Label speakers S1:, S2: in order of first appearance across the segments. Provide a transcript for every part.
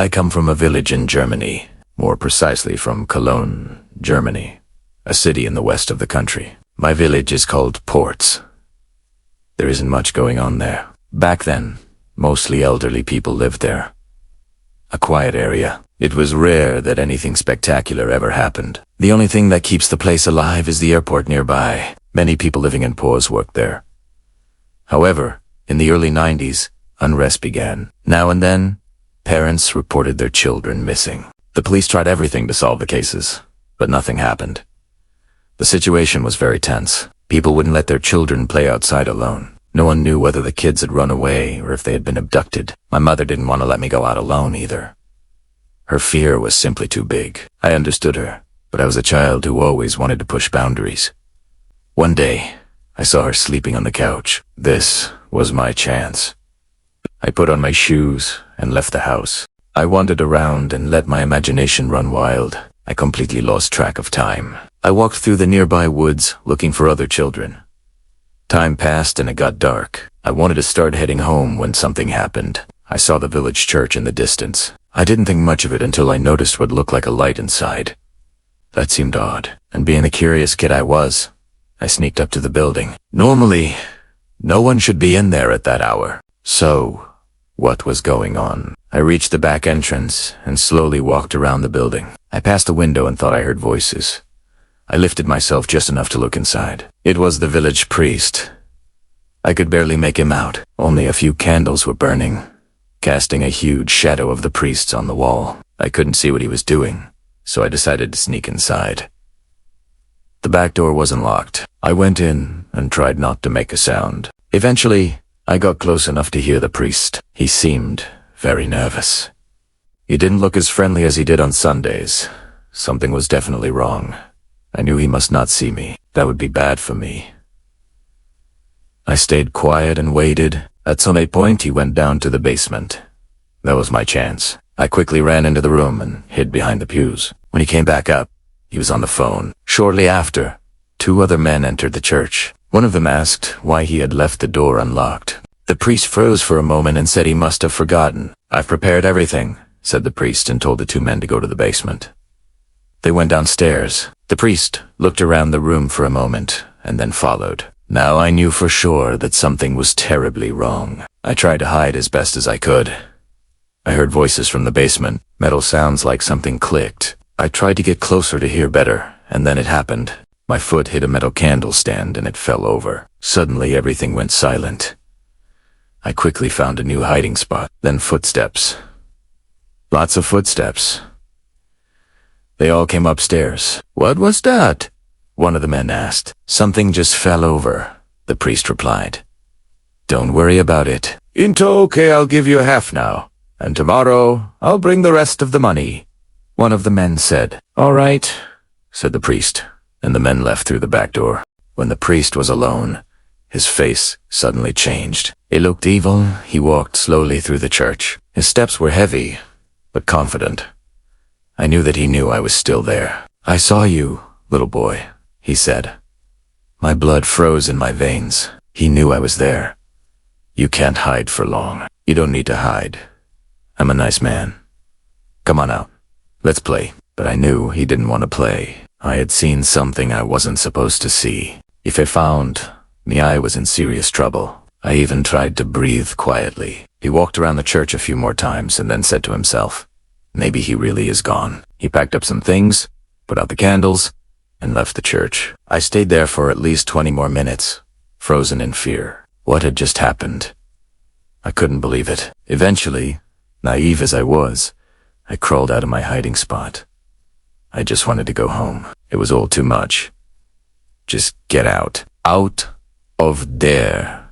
S1: I come from a village in Germany, more precisely from Cologne, Germany, a city in the west of the country. My village is called Ports. There isn't much going on there. Back then, mostly elderly people lived there. A quiet area. It was rare that anything spectacular ever happened. The only thing that keeps the place alive is the airport nearby. Many people living in Ports worked there. However, in the early 90s, unrest began. Now and then, parents reported their children missing. The police tried everything to solve the cases, but nothing happened. The situation was very tense. People wouldn't let their children play outside alone. No one knew whether the kids had run away or if they had been abducted. My mother didn't want to let me go out alone either. Her fear was simply too big. I understood her, but I was a child who always wanted to push boundaries. One day, I saw her sleeping on the couch. This was my chance. I put on my shoes and left the house. I wandered around and let my imagination run wild. I completely lost track of time. I walked through the nearby woods looking for other children. Time passed and it got dark. I wanted to start heading home when something happened. I saw the village church in the distance. I didn't think much of it until I noticed what looked like a light inside. That seemed odd, and being the curious kid I was, I sneaked up to the building. Normally, no one should be in there at that hour. So, what was going on? I reached the back entrance and slowly walked around the building. I passed a window and thought I heard voices. I lifted myself just enough to look inside. It was the village priest. I could barely make him out. Only a few candles were burning, casting a huge shadow of the priest on the wall. I couldn't see what he was doing, so I decided to sneak inside. The back door wasn't locked. I went in and tried not to make a sound. Eventually, I got close enough to hear the priest. He seemed very nervous. He didn't look as friendly as he did on Sundays. Something was definitely wrong. I knew he must not see me. That would be bad for me. I stayed quiet and waited. At some point, he went down to the basement. That was my chance. I quickly ran into the room and hid behind the pews. When he came back up, he was on the phone. Shortly after, 2 other men entered the church. One of them asked why he had left the door unlocked. The priest froze for a moment and said he must have forgotten. "I've prepared everything," said the priest, and told the 2 men to go to the basement. They went downstairs. The priest looked around the room for a moment and then followed. Now I knew for sure that something was terribly wrong. I tried to hide as best as I could. I heard voices from the basement, metal sounds like something clicked. I tried to get closer to hear better, and then it happened. My foot hit a metal candle stand and it fell over. Suddenly everything went silent. I quickly found a new hiding spot. Then footsteps. Lots of footsteps. They all came upstairs. "What was that?" one of the men asked. "Something just fell over," the priest replied. "Don't worry about it." "It's okay, I'll give you half now. And tomorrow, I'll bring the rest of the money," one of the men said. "All right," said the priest, and the men left through the back door. When the priest was alone, his face suddenly changed. It looked evil. He walked slowly through the church. His steps were heavy, but confident. I knew that he knew I was still there. "I saw you, little boy," he said. My blood froze in my veins. He knew I was there. "You can't hide for long." "You don't need to hide. I'm a nice man. Come on out. Let's play." But I knew he didn't want to play. I had seen something I wasn't supposed to see. If he found me, I was in serious trouble. I even tried to breathe quietly. He walked around the church a few more times and then said to himself, "Maybe he really is gone." He packed up some things, put out the candles, and left the church. I stayed there for at least 20 more minutes, frozen in fear. What had just happened? I couldn't believe it. Eventually, naive as I was, I crawled out of my hiding spot. I just wanted to go home. It was all too much. Just get out. Out of there.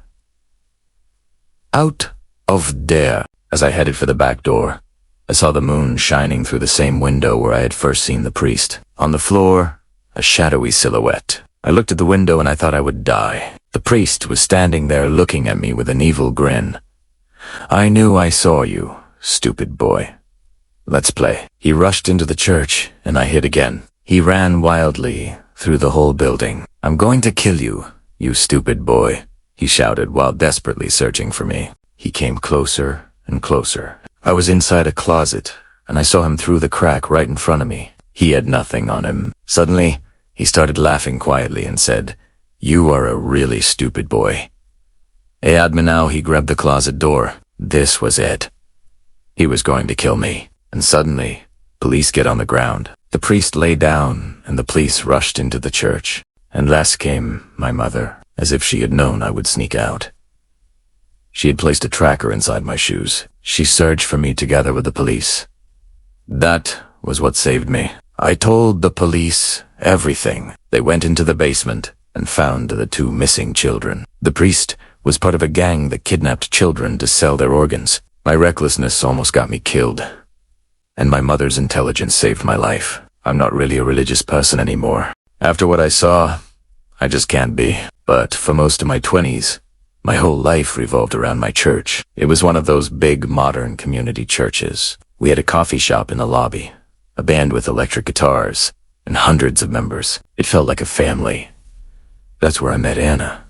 S1: Out of there. As I headed for the back door, I saw the moon shining through the same window where I had first seen the priest. On the floor, a shadowy silhouette. I looked at the window and I thought I would die. The priest was standing there looking at me with an evil grin. "I knew I saw you, stupid boy. Let's play." He rushed into the church and I hid again. He ran wildly through the whole building. "I'm going to kill you, you stupid boy," he shouted while desperately searching for me. He came closer and closer. I was inside a closet, and I saw him through the crack right in front of me. He had nothing on him. Suddenly, he started laughing quietly and said, "You are a really stupid boy." Now he grabbed the closet door. This was it. He was going to kill me. And suddenly, police get on the ground. The priest lay down, and the police rushed into the church. And last came my mother, as if she had known I would sneak out. She had placed a tracker inside my shoes. She searched for me together with the police. That was what saved me. I told the police everything. They went into the basement and found the 2 missing children. The priest was part of a gang that kidnapped children to sell their organs. My recklessness almost got me killed. And my mother's intelligence saved my life. I'm not really a religious person anymore. After what I saw, I just can't be. But for most of my 20s, my whole life revolved around my church. It was one of those big modern community churches. We had a coffee shop in the lobby, a band with electric guitars, and hundreds of members. It felt like a family. That's where I met Anna.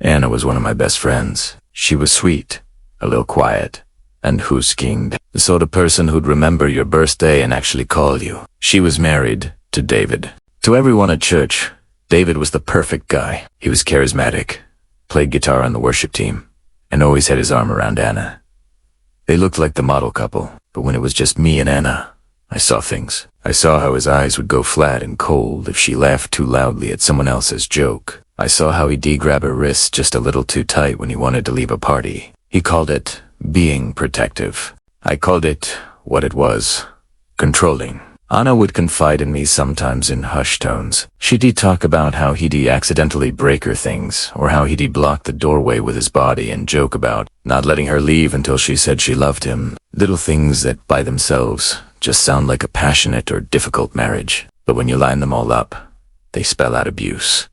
S1: Anna was one of my best friends. She was sweet, a little quiet, and who's-kinged. The sort of person who'd remember your birthday and actually call you. She was married to David. To everyone at church, David was the perfect guy. He was charismatic, played guitar on the worship team, and always had his arm around Anna. They looked like the model couple, but when it was just me and Anna, I saw things. I saw how his eyes would go flat and cold if she laughed too loudly at someone else's joke. I saw how he'd grab her wrist just a little too tight when he wanted to leave a party. He called it being protective. I called it what it was, controlling. Anna would confide in me sometimes in hushed tones. She'd talk about how he'd accidentally break her things, or how he'd block the doorway with his body and joke about not letting her leave until she said she loved him. Little things that by themselves just sound like a passionate or difficult marriage. But when you line them all up, they spell out abuse.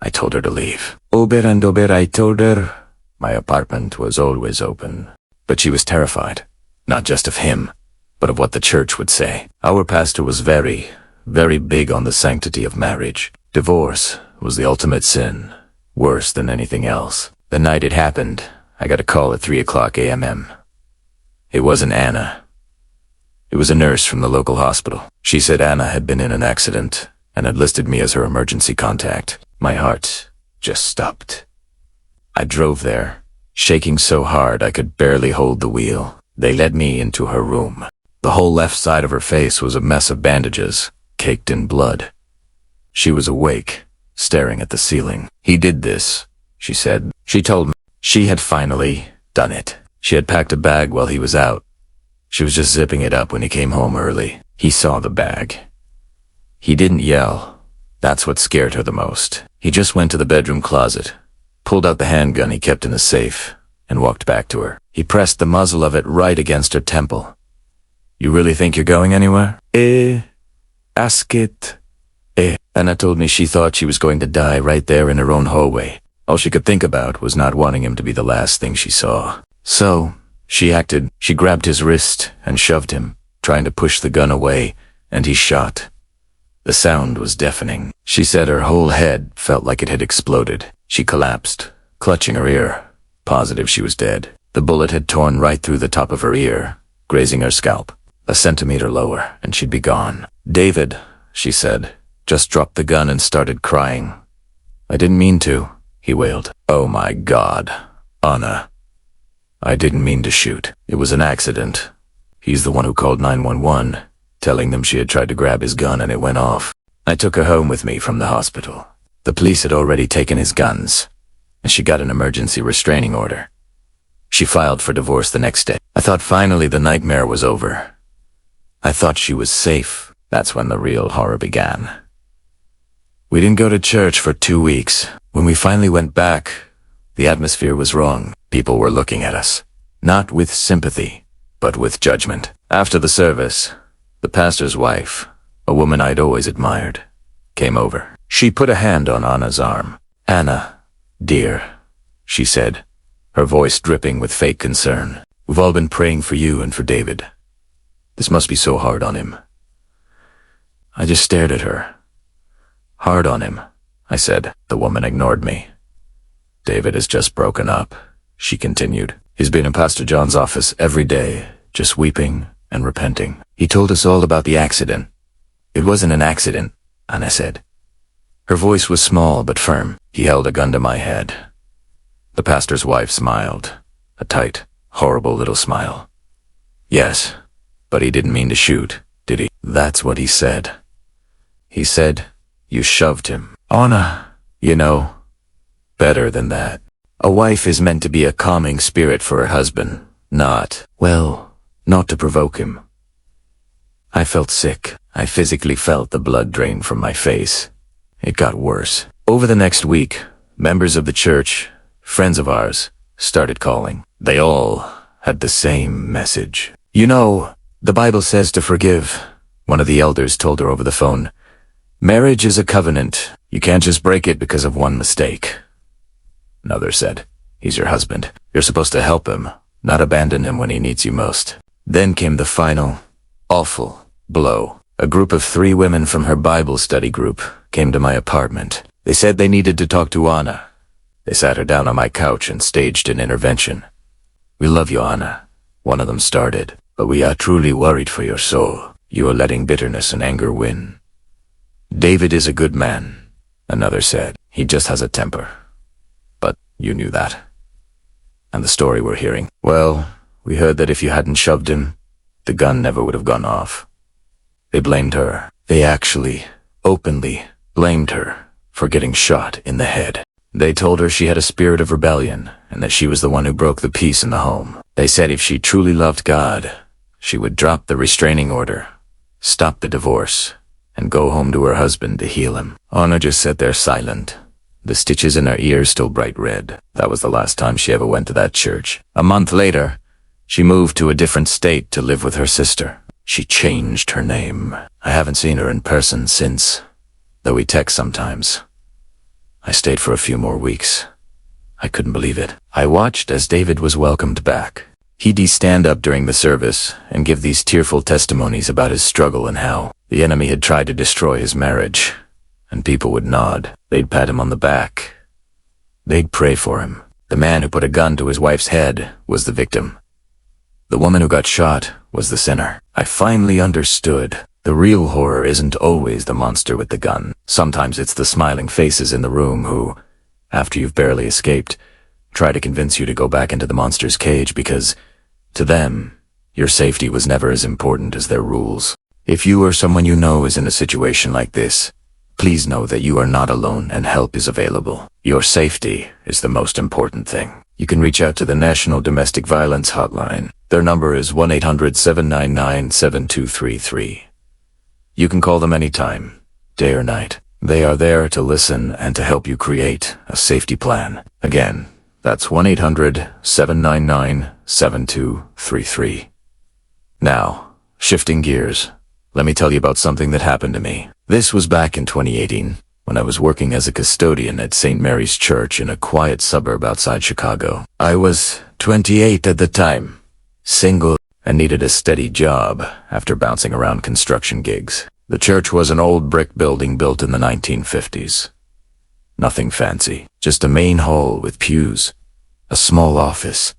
S1: I told her to leave. Over and over I told her. My apartment was always open. But she was terrified, not just of him, but of what the church would say. Our pastor was very, very big on the sanctity of marriage. Divorce was the ultimate sin, worse than anything else. The night it happened, I got a call at 3:00 a.m. It wasn't Anna. It was a nurse from the local hospital. She said Anna had been in an accident and had listed me as her emergency contact. My heart just stopped. I drove there, shaking so hard I could barely hold the wheel. They led me into her room. The whole left side of her face was a mess of bandages, caked in blood. She was awake, staring at the ceiling. "He did this," she said. She told me she had finally done it. She had packed a bag while he was out. She was just zipping it up when he came home early. He saw the bag. He didn't yell. That's what scared her the most. He just went to the bedroom closet, pulled out the handgun he kept in the safe, and walked back to her. He pressed the muzzle of it right against her temple. "You really think you're going anywhere?" Ask it. Anna told me she thought she was going to die right there in her own hallway. All she could think about was not wanting him to be the last thing she saw. So, she acted. She grabbed his wrist and shoved him, trying to push the gun away, and he shot. The sound was deafening. She said her whole head felt like it had exploded. She collapsed, clutching her ear, positive she was dead. The bullet had torn right through the top of her ear, grazing her scalp. A centimeter lower, and she'd be gone. "David," she said, just dropped the gun and started crying. "I didn't mean to," he wailed. "Oh my God, Anna. I didn't mean to shoot. It was an accident." He's the one who called 911, telling them she had tried to grab his gun and it went off. I took her home with me from the hospital. The police had already taken his guns, and she got an emergency restraining order. She filed for divorce the next day. I thought finally the nightmare was over. I thought she was safe. That's when the real horror began. We didn't go to church for 2 weeks. When we finally went back, the atmosphere was wrong. People were looking at us, not with sympathy, but with judgment. After the service, the pastor's wife, a woman I'd always admired, came over. She put a hand on Anna's arm. "Anna, dear," she said, her voice dripping with fake concern. "We've all been praying for you and for David. This must be so hard on him." I just stared at her. "Hard on him," I said. The woman ignored me. "David has just broken up," she continued. "He's been in Pastor John's office every day, just weeping and repenting. He told us all about the accident. It wasn't an accident, Anna said. Her voice was small but firm. He held a gun to my head. The pastor's wife smiled, a tight, horrible little smile. Yes, but he didn't mean to shoot, did he? That's what he said. He said, you shoved him. Anna, you know, better than that. A wife is meant to be a calming spirit for her husband, not to provoke him. I felt sick. I physically felt the blood drain from my face. It got worse. Over the next week, members of the church, friends of ours, started calling. They all had the same message. You know, the Bible says to forgive, one of the elders told her over the phone. Marriage is a covenant. You can't just break it because of one mistake. Another said, he's your husband. You're supposed to help him, not abandon him when he needs you most. Then came the final, awful blow. A group of 3 women from her Bible study group came to my apartment. They said they needed to talk to Anna. They sat her down on my couch and staged an intervention. We love you, Anna, one of them started, but we are truly worried for your soul. You are letting bitterness and anger win. David is a good man, another said. He just has a temper. But you knew that. And the story we're hearing. Well, we heard that if you hadn't shoved him, the gun never would have gone off. They blamed her. They actually, openly, blamed her for getting shot in the head. They told her she had a spirit of rebellion and that she was the one who broke the peace in the home. They said if she truly loved God, she would drop the restraining order, stop the divorce, and go home to her husband to heal him. Anna just sat there silent, the stitches in her ears still bright red. That was the last time she ever went to that church. A month later, she moved to a different state to live with her sister. She changed her name. I haven't seen her in person since, though we text sometimes. I stayed for a few more weeks. I couldn't believe it. I watched as David was welcomed back. He'd stand up during the service and give these tearful testimonies about his struggle and how the enemy had tried to destroy his marriage. And people would nod. They'd pat him on the back. They'd pray for him. The man who put a gun to his wife's head was the victim. The woman who got shot was the sinner. I finally understood. The real horror isn't always the monster with the gun. Sometimes it's the smiling faces in the room who, after you've barely escaped, try to convince you to go back into the monster's cage because, to them, your safety was never as important as their rules. If you or someone you know is in a situation like this, please know that you are not alone and help is available. Your safety is the most important thing. You can reach out to the National Domestic Violence Hotline. Their number is 1-800-799-7233. You can call them anytime, day or night. They are there to listen and to help you create a safety plan. Again, that's 1-800-799-7233. Now, shifting gears, let me tell you about something that happened to me. This was back in 2018, when I was working as a custodian at St. Mary's Church in a quiet suburb outside Chicago. I was 28 at the time, single, and needed a steady job after bouncing around construction gigs. The church was an old brick building built in the 1950s. Nothing fancy, just a main hall with pews, a small office,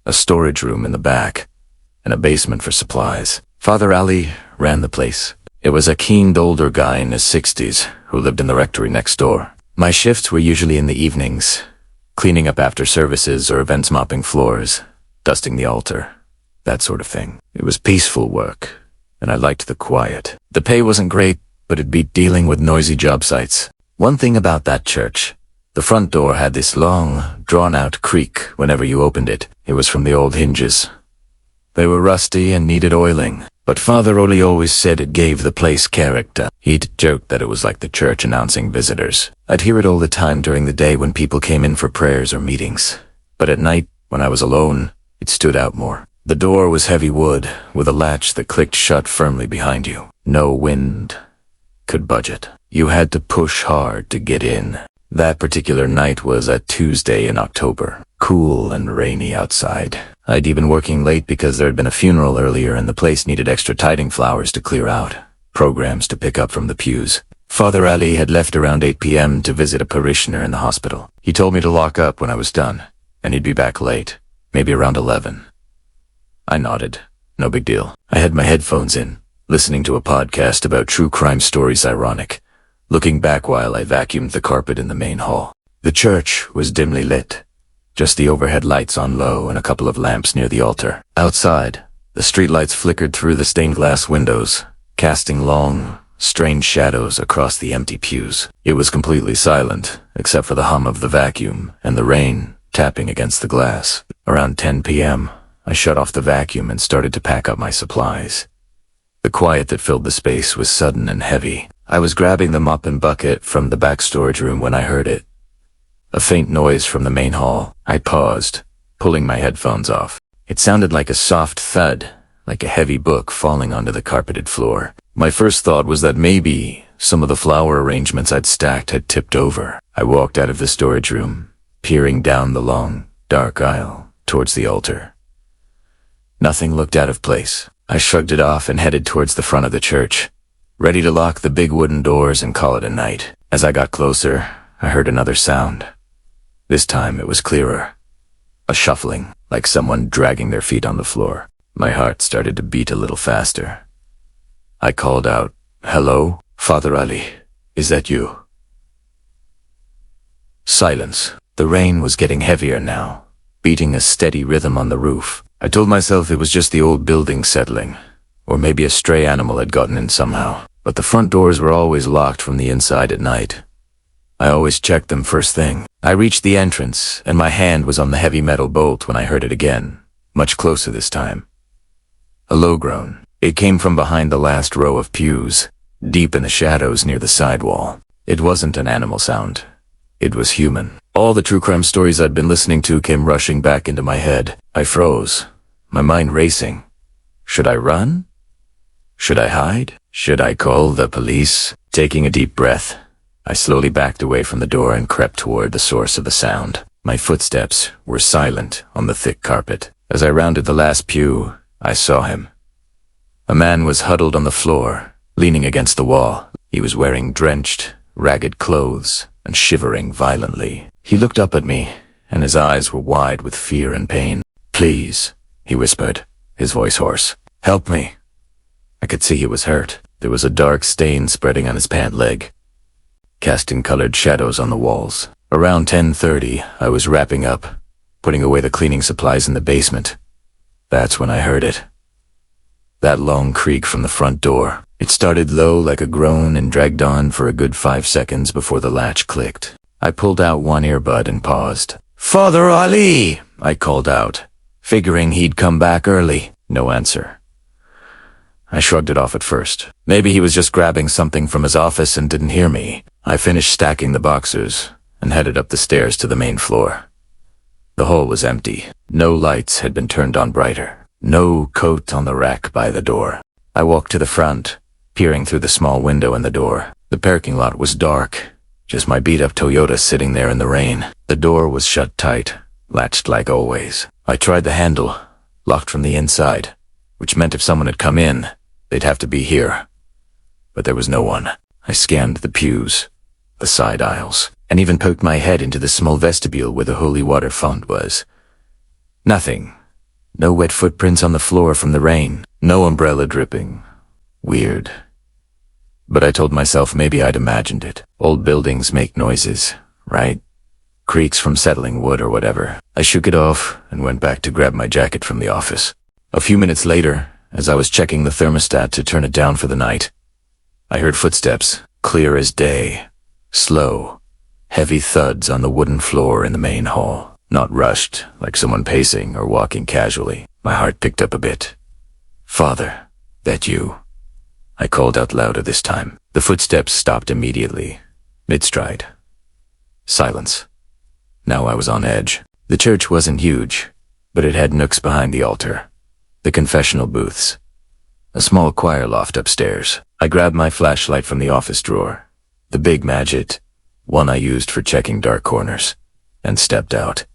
S1: a storage room in the back, and a basement for supplies. Father Ali ran the place. It was a keen older guy in his 60s who lived in the rectory next door. My shifts were usually in the evenings, cleaning up after services or events, mopping floors, dusting the altar, that sort of thing. It was peaceful work, and I liked the quiet. The pay wasn't great, but it beat dealing with noisy job sites. One thing about that church, the front door had this long, drawn-out creak whenever you opened it. It was from the old hinges. They were rusty and needed oiling, but Father Oli always said it gave the place character. He'd joked that it was like the church announcing visitors. I'd hear it all the time during the day when people came in for prayers or meetings. But at night, when I was alone, it stood out more. The door was heavy wood, with a latch that clicked shut firmly behind you. No wind could budge it. You had to push hard to get in. That particular night was a Tuesday in October, cool and rainy outside. I'd even working late because there had been a funeral earlier and the place needed extra tiding flowers to clear out, programs to pick up from the pews. Father Ali had left around 8 p.m. to visit a parishioner in the hospital. He told me to lock up when I was done, and he'd be back late, maybe around 11. I nodded, No big deal. I had my headphones in, listening to a podcast about true crime stories. Ironic. Looking back while I vacuumed the carpet in the main hall. The church was dimly lit. Just the overhead lights on low and a couple of lamps near the altar. Outside, the streetlights flickered through the stained glass windows, casting long, strange shadows across the empty pews. It was completely silent, except for the hum of the vacuum and the rain tapping against the glass. Around 10 p.m., I shut off the vacuum and started to pack up my supplies. The quiet that filled the space was sudden and heavy. I was grabbing the mop and bucket from the back storage room when I heard it. A faint noise from the main hall. I paused, pulling my headphones off. It sounded like a soft thud, like a heavy book falling onto the carpeted floor. My first thought was that maybe some of the flower arrangements I'd stacked had tipped over. I walked out of the storage room, peering down the long, dark aisle towards the altar. Nothing looked out of place. I shrugged it off and headed towards the front of the church, ready to lock the big wooden doors and call it a night. As I got closer, I heard another sound. This time it was clearer. A shuffling, like someone dragging their feet on the floor. My heart started to beat a little faster. I called out, "Hello, Father Ali, is that you?" Silence. The rain was getting heavier now, beating a steady rhythm on the roof. I told myself it was just the old building settling, or maybe a stray animal had gotten in somehow. But the front doors were always locked from the inside at night. I always checked them first thing. I reached the entrance, and my hand was on the heavy metal bolt when I heard it again, much closer this time. A low groan. It came from behind the last row of pews, deep in the shadows near the side wall. It wasn't an animal sound. It was human. All the true crime stories I'd been listening to came rushing back into my head. I froze, my mind racing. Should I run? Should I hide? Should I call the police? Taking a deep breath, I slowly backed away from the door and crept toward the source of the sound. My footsteps were silent on the thick carpet. As I rounded the last pew, I saw him. A man was huddled on the floor, leaning against the wall. He was wearing drenched, ragged clothes and shivering violently. He looked up at me, and his eyes were wide with fear and pain. "Please," he whispered, his voice hoarse. "Help me." I could see he was hurt. There was a dark stain spreading on his pant leg, casting colored shadows on the walls. Around 10:30, I was wrapping up, putting away the cleaning supplies in the basement. That's when I heard it. That long creak from the front door. It started low like a groan and dragged on for a good 5 seconds before the latch clicked. I pulled out one earbud and paused. "Father Ali!" I called out, figuring he'd come back early. No answer. I shrugged it off at first. Maybe he was just grabbing something from his office and didn't hear me. I finished stacking the boxers and headed up the stairs to the main floor. The hall was empty. No lights had been turned on brighter. No coat on the rack by the door. I walked to the front, peering through the small window in the door. The parking lot was dark, just my beat-up Toyota sitting there in the rain. The door was shut tight, latched like always. I tried the handle, locked from the inside, which meant if someone had come in, they'd have to be here. But there was no one. I scanned the pews, the side aisles, and even poked my head into the small vestibule where the holy water font was. Nothing. No wet footprints on the floor from the rain. No umbrella dripping. Weird. But I told myself maybe I'd imagined it. Old buildings make noises, right? Creaks from settling wood or whatever. I shook it off and went back to grab my jacket from the office. A few minutes later, as I was checking the thermostat to turn it down for the night, I heard footsteps, clear as day, slow, heavy thuds on the wooden floor in the main hall. Not rushed, like someone pacing or walking casually. My heart picked up a bit. "Father, that you?" I called out louder this time. The footsteps stopped immediately, mid-stride. Silence. Now I was on edge. The church wasn't huge, but it had nooks behind the altar, the confessional booths, a small choir loft upstairs. I grabbed my flashlight from the office drawer, the big Magit, one I used for checking dark corners, and stepped out.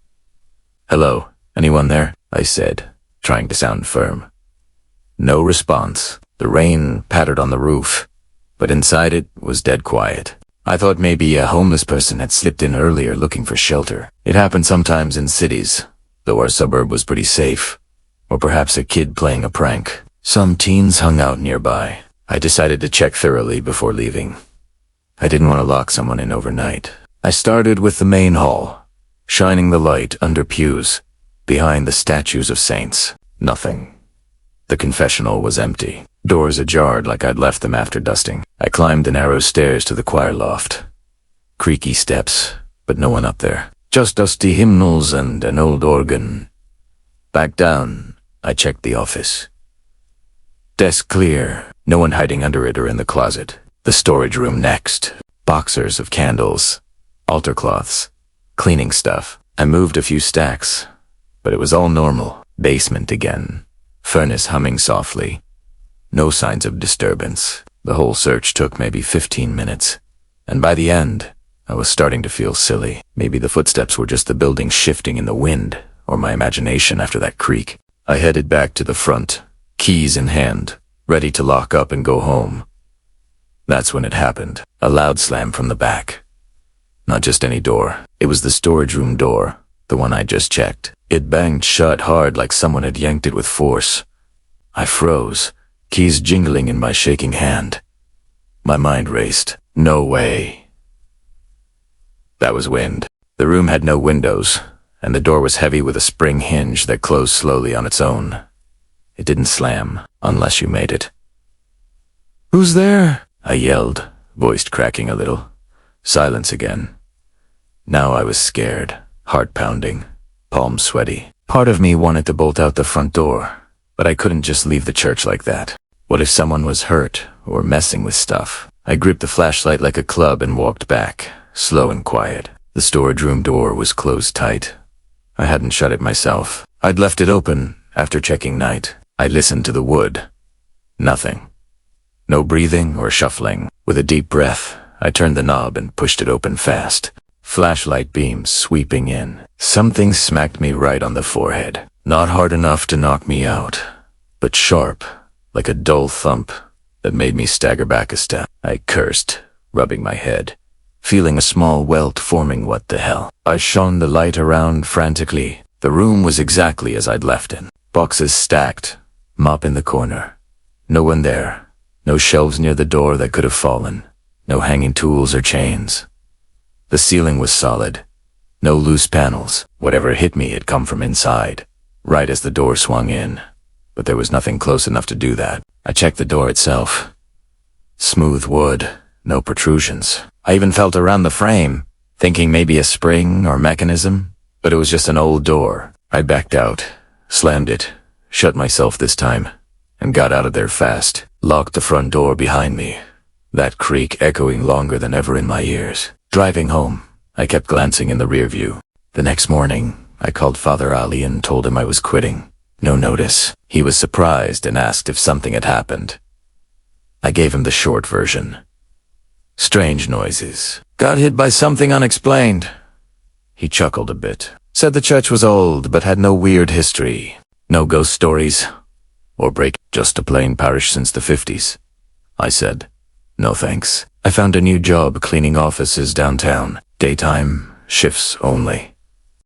S1: "Hello, anyone there?" I said, trying to sound firm. No response. The rain pattered on the roof, but inside it was dead quiet. I thought maybe a homeless person had slipped in earlier looking for shelter. It happened sometimes in cities, though our suburb was pretty safe. Or perhaps a kid playing a prank. Some teens hung out nearby. I decided to check thoroughly before leaving. I didn't want to lock someone in overnight. I started with the main hall, shining the light under pews, behind the statues of saints. Nothing. The confessional was empty. Doors ajar like I'd left them after dusting. I climbed the narrow stairs to the choir loft. Creaky steps, but no one up there. Just dusty hymnals and an old organ. Back down, I checked the office. Desk clear, no one hiding under it or in the closet. The storage room next. Boxers of candles, altar cloths, cleaning stuff. I moved a few stacks, but it was all normal. Basement again. Furnace humming softly. No signs of disturbance. The whole search took maybe 15 minutes, and by the end, I was starting to feel silly. Maybe the footsteps were just the building shifting in the wind, or my imagination after that creak. I headed back to the front, keys in hand, ready to lock up and go home. That's when it happened. A loud slam from the back. Not just any door. It was the storage room door, the one I just checked. It banged shut hard like someone had yanked it with force. I froze, keys jingling in my shaking hand. My mind raced. No way. That was wind. The room had no windows, and the door was heavy with a spring hinge that closed slowly on its own. It didn't slam, unless you made it. "Who's there?" I yelled, voice cracking a little. Silence again. Now I was scared, heart pounding, palms sweaty. Part of me wanted to bolt out the front door, but I couldn't just leave the church like that. What if someone was hurt or messing with stuff? I gripped the flashlight like a club and walked back, slow and quiet. The storage room door was closed tight. I hadn't shut it myself. I'd left it open after checking night. I listened to the wood. Nothing. No breathing or shuffling. With a deep breath, I turned the knob and pushed it open fast. Flashlight beams sweeping in. Something smacked me right on the forehead. Not hard enough to knock me out, but sharp, like a dull thump that made me stagger back a step. I cursed, rubbing my head, feeling a small welt forming. What the hell? I shone the light around frantically. The room was exactly as I'd left it. Boxes stacked, mop in the corner. No one there. No shelves near the door that could have fallen. No hanging tools or chains. The ceiling was solid. No loose panels. Whatever hit me had come from inside, right as the door swung in. But there was nothing close enough to do that. I checked the door itself. Smooth wood, no protrusions. I even felt around the frame, thinking maybe a spring or mechanism, but it was just an old door. I backed out, slammed it, shut myself this time, and got out of there fast. Locked the front door behind me, that creak echoing longer than ever in my ears. Driving home, I kept glancing in the rear view. The next morning, I called Father Ali and told him I was quitting. No notice. He was surprised and asked if something had happened. I gave him the short version. Strange noises. Got hit by something unexplained. He chuckled a bit. Said the church was old but had no weird history. No ghost stories. Or break. Just a plain parish since the 50s. I said, no thanks. I found a new job cleaning offices downtown. Daytime, shifts only.